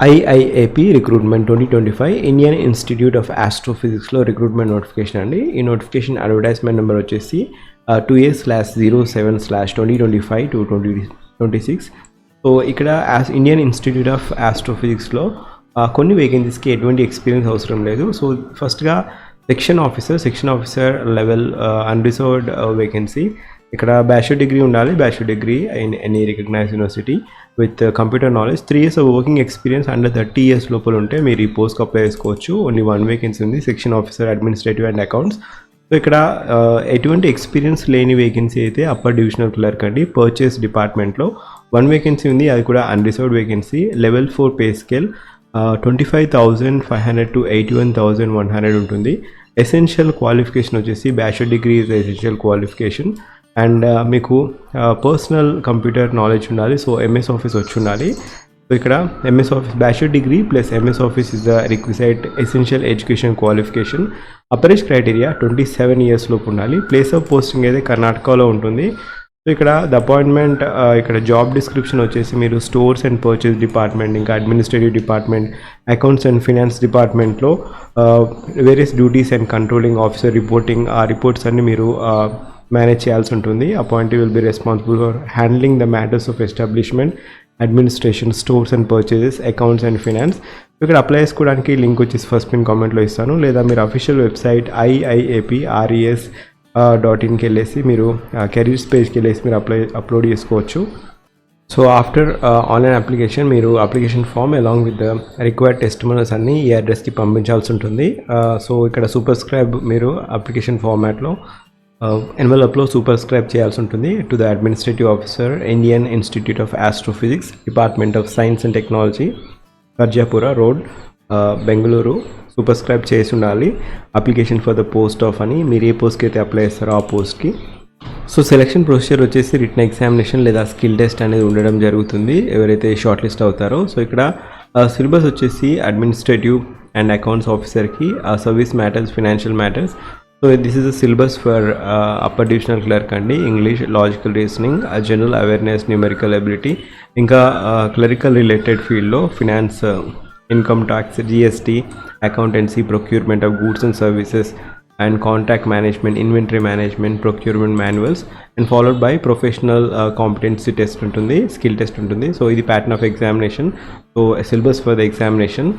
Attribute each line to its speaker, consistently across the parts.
Speaker 1: IIAP recruitment 2025 Indian institute of ఆస్ట్రోఫిజిక్స్లో recruitment notification అండి. ఈ నోటిఫికేషన్ అడ్వర్టైజ్మెంట్ నెంబర్ వచ్చేసి 2A/07/2025 to 2026. సో ఇక్కడ ఇండియన్ ఇన్స్టిట్యూట్ ఆఫ్ ఆస్ట్రోఫిజిక్స్లో కొన్ని వేకెన్సీస్కి ఎటువంటి ఎక్స్పీరియన్స్ అవసరం లేదు. సో ఫస్ట్గా section officer level unreserved vacancy. ఇక్కడ బ్యాచులర్ డిగ్రీ ఉండాలి, bachelor degree in any recognised university with computer knowledge. 3 years of working experience under 30 years లోపల ఉంటే మీరు ఈ పోస్ట్కి అప్లై చేసుకోవచ్చు. ఓన్లీ 1 వేకెన్సీ ఉంది, section officer administrative and accounts. So ఇక్కడ ఎటువంటి ఎక్స్పీరియన్స్ లేని వేకెన్సీ అయితే అప్పర్ డివిజనల్ క్లర్క్ అండి, పర్చేస్ డిపార్ట్మెంట్లో 1 వేకెన్సీ ఉంది, అది కూడా unreserved vacancy. Level 4 pay scale 25,500 to 81,100 ఉంటుంది. ఎసెన్షియల్ క్వాలిఫికేషన్ వచ్చేసి bachelor degree is essential qualification and మీకు పర్సనల్ కంప్యూటర్ నాలెడ్జ్ ఉండాలి. సో ఎంఎస్ ఆఫీస్ వచ్చి ఉండాలి. సో ఇక్కడ MS office bachelor degree plus MS office is the requisite essential education qualification. Upper age criteria 27 years లోపు ఉండాలి. Place of posting అయితే కర్ణాటకలో ఉంటుంది. సో ఇక్కడ ద అపాయింట్మెంట్, ఇక్కడ జాబ్ డిస్క్రిప్షన్ వచ్చేసి మీరు స్టోర్స్ అండ్ పర్చేస్ డిపార్ట్మెంట్, ఇంకా administrative department, accounts and finance డిపార్ట్మెంట్లో various duties and controlling officer reporting, ఆ రిపోర్ట్స్ అన్ని మీరు మేనేజ్ చేయాల్సి ఉంటుంది. Appointee will be responsible for handling the matters of establishment, administration, stores and purchases, accounts and finance. ఇక్కడ apply చేసుకోవడానికి link వచ్చేసి first pin కామెంట్లో ఇస్తాను, లేదా మీరు అఫీషియల్ వెబ్సైట్ IIAPRES.inకి వెళ్ళేసి మీరు కెరీర్స్ పేజ్కి వెళ్ళేసి మీరు అప్లోడ్ చేసుకోవచ్చు. సో ఆఫ్టర్ ఆన్లైన్ అప్లికేషన్ మీరు application form along with the required testimonials అన్ని ఈ అడ్రస్కి పంపించాల్సి ఉంటుంది. సో ఇక్కడ సూపర్స్క్రైబ్ మీరు అప్లికేషన్ ఫార్మాట్లో ఎన్వెలప్లో సూపర్స్క్రైబ్ చేయాల్సి ఉంటుంది to the administrative officer, Indian institute of astrophysics, department of science and technology, Sarjapura road, Bengaluru. Superscribe చేసి ఉండాలి. Application for the post of అని, మీరు ఏ పోస్ట్కి అయితే అప్లై చేస్తారో ఆ పోస్ట్కి. సో సెలక్షన్ ప్రొసీజర్ వచ్చేసి రిటన్ ఎగ్జామినేషన్ లేదా స్కిల్ టెస్ట్ అనేది ఉండడం జరుగుతుంది ఎవరైతే షార్ట్ లిస్ట్ అవుతారో. సో ఇక్కడ సిలబస్ వచ్చేసి అడ్మినిస్ట్రేటివ్ అండ్ అకౌంట్స్ ఆఫీసర్కి service matters, financial matters. So this is the syllabus for upper divisional clerk అండి. English, logical reasoning, general awareness, numerical ability, ఇంకా క్లరికల్ రిలేటెడ్ ఫీల్డ్లో finance, income tax, GST, accountancy, procurement of goods and services and contract management, inventory management, procurement manuals and followed by professional competency test ఉంటుంది, skill test ఉంటుంది. So ఇది pattern of examination. So syllabus for the examination.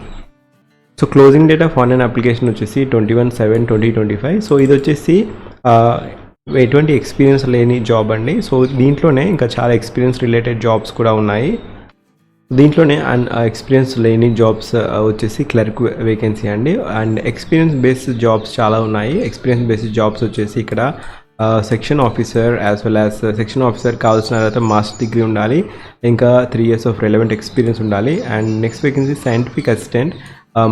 Speaker 1: So closing date of online application వచ్చేసి 21/7/2025. So ఇది వచ్చేసి ఎటువంటి experience లేని job అండి. So దీంట్లోనే ఇంకా చాలా ఎక్స్పీరియన్స్ రిలేటెడ్ జాబ్స్ కూడా ఉన్నాయి. దీంట్లోనే ఎక్స్పీరియన్స్ లేని జాబ్స్ వచ్చేసి క్లర్క్ వేకెన్సీ అండి. అండ్ ఎక్స్పీరియన్స్ బేస్డ్ జాబ్స్ చాలా ఉన్నాయి. ఎక్స్పీరియన్స్ బేస్డ్ జాబ్స్ వచ్చేసి ఇక్కడ section officer as well as section officer కావాల్సిన తర్వాత మాస్టర్ డిగ్రీ ఉండాలి, ఇంకా 3 years ఆఫ్ రెలవెంట్ ఎక్స్పీరియన్స్ ఉండాలి. And next vacancy scientific assistant,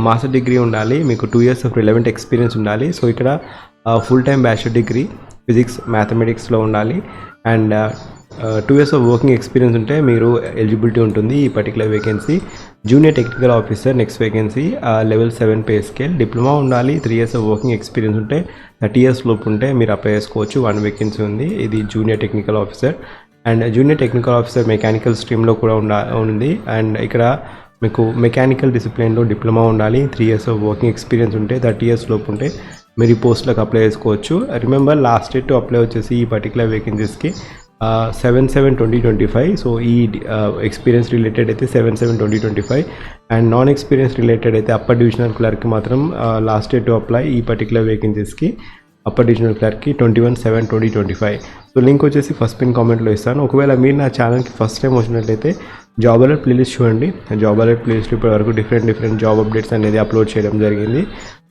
Speaker 1: master degree ఉండాలి, మీకు 2 years ఆఫ్ రిలవెంట్ ఎక్స్పీరియన్స్ ఉండాలి. సో ఇక్కడ full time bachelor degree physics, మ్యాథమెటిక్స్లో ఉండాలి. And 2 years of working experience ఉంటే మీరు ఎలిజిబిలిటీ ఉంటుంది ఈ particular vacancy. Junior technical officer next vacancy, level 7 pay scale, diploma ఉండాలి, 3 years ఆఫ్ వర్కింగ్ ఎక్స్పీరియన్స్ ఉంటే 30 years లోపు ఉంటే మీరు అప్లై చేసుకోవచ్చు. 1 వేకెన్సీ ఉంది, ఇది junior technical officer. And junior technical officer mechanical స్ట్రీమ్లో కూడా ఉంది. అండ్ ఇక్కడ మీకు మెకానికల్ డిసిప్లిన్లో డిప్లొమా ఉండాలి, 3 years ఆఫ్ వర్కింగ్ ఎక్స్పీరియన్స్ ఉంటే 30 years లోపు ఉంటే మీరు ఈ పోస్ట్లకు అప్లై చేసుకోవచ్చు. Remember last date to apply వచ్చేసి ఈ పర్టికులర్ వేకెన్సీస్కి 7/7/2025. సో ఈ ఎక్స్పీరియన్స్ రిలేటెడ్ అయితే 7/7/2025 అండ్ నాన్ ఎక్స్పీరియన్స్ రిలేటెడ్ అయితే అప్పర్ డివిజనల్ క్లర్క్ మాత్రం లాస్ట్ డేట్ టు అప్లై ఈ పర్టికులర్ వేకెన్సీస్కి అప్పర్ డివిజనల్ క్లర్క్కి 21/7/2025. సో లింక్ వచ్చేసి ఫస్ట్ పిన్ కామెంట్లో ఇస్తాను. ఒకవేళ మీరు నా ఛానల్కి ఫస్ట్ టైం వచ్చినట్లయితే జాబ్ అలర్ట్ ప్లేలిస్ట్ చూడండి. జాబ్ అలర్ట్ ప్లేలిస్ట్ ఇప్పటి వరకు డిఫరెంట్ జాబ్ అప్డేట్స్ అనేది అప్లోడ్ చేయడం జరిగింది.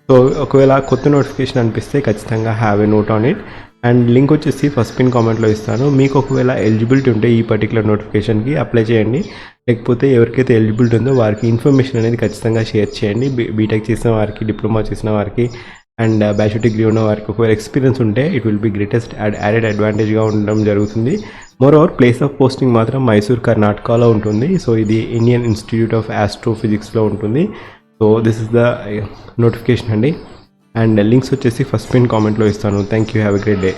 Speaker 1: సో ఒకవేళ కొత్త నోటిఫికేషన్ అనిపిస్తే ఖచ్చితంగా have a note on it. And link వచ్చేసి ఫస్ట్ పిన్ కామెంట్లో ఇస్తాను. మీకు ఒకవేళ ఎలిజిబిలిటీ ఉంటే ఈ పర్టికులర్ నోటిఫికేషన్కి అప్లై చేయండి. లేకపోతే ఎవరికైతే ఎలిజిబిలిటీ ఉందో వారికి ఇన్ఫర్మేషన్ అనేది ఖచ్చితంగా షేర్ చేయండి. బీటెక్ చేసిన వారికి, డిప్లొమా చేసిన వారికి అండ్ బ్యాచులర్ డిగ్రీ ఉన్న వారికి ఒకవేళ ఎక్స్పీరియన్స్ ఉంటే it will be greatest added అడ్వాంటేజ్గా ఉండడం జరుగుతుంది. Moreover place of posting మాత్రం మైసూర్, కర్ణాటకలో ఉంటుంది. సో ఇది ఇండియన్ ఇన్స్టిట్యూట్ ఆఫ్ ఆస్ట్రోఫిజిక్స్లో ఉంటుంది. So this is the notification అండి. అండ్ లింక్స్ వచ్చేసి ఫస్ట్ పిన్ కామెంట్లో ఇస్తాను. Thank you, have a great day.